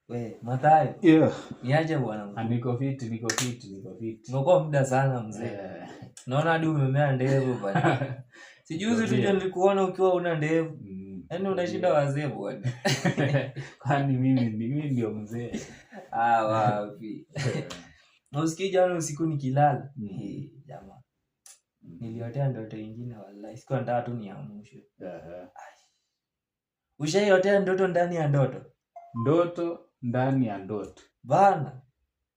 We, Mathayo. Yeah. Niaje bwana? Niko fit. Nimekuwa muda sana mzee. Naona hadi umemea ndevu bwana. Sijuzi tu nilikuona ukiwa una ndevu. Yaani unashinda wazee bwana. Kwani mimi ndio mzee. Wapi. Usikii jana usiku nikilala. Jamaa. Niliotea ndoto nyingine wallahi. Siku nataka tu niamshwe. Ushaiotea ndoto ndani ya ndoto? Ndoto ndani ya ndoto. Bana.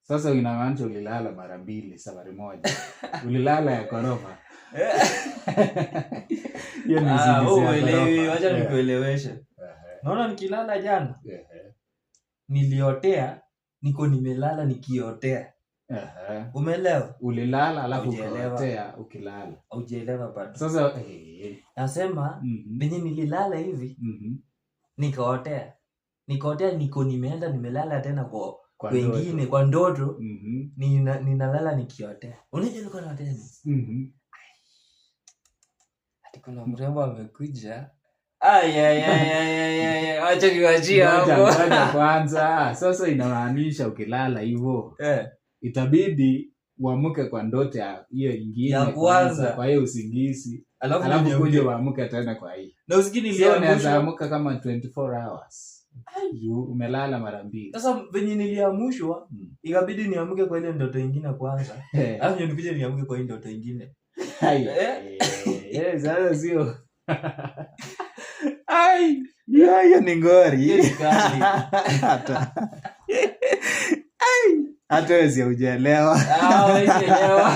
Sasa inamaanisha ulilala mara mbili safari moja. Ulilala ya ghorofa. Hiyo ni zingine. Wacha nikueleweshe. Naona nikilala jana. Niliotea niko nimelala nikiotea. Umeelewa? Ulilala alafu ukaotea ukilala. Hujaelewa bado. Sasa nasema venye nililala hivi nikaotea. Nikaotea niko nimeenda nimelala tena kwa wengine kwa ndoto. Ninalala nikiotea. Unajua nilikuwa naotea nini? Ati kuna mrembo amekuja. Acha niwaachie hapo. Kwanza sasa inamaanisha ukilala hivyo itabidi uamke kwa ndoto ya hiyo nyingine ya kwanza kwa hiyo usingizi alafu uje uamke tena kwa hiyo. Na usikini niliamka amka kama 24 hours. Umelala mara mbili. Sasa venye niliamshwa ikabidi niamke kwa ile ndoto nyingine kwanza. Alafu nikuje niamke kwa ile ndoto nyingine. Sasa sio. Hiyo ni ngori. Hata wewe hujaelewa. Wewe hujaelewa.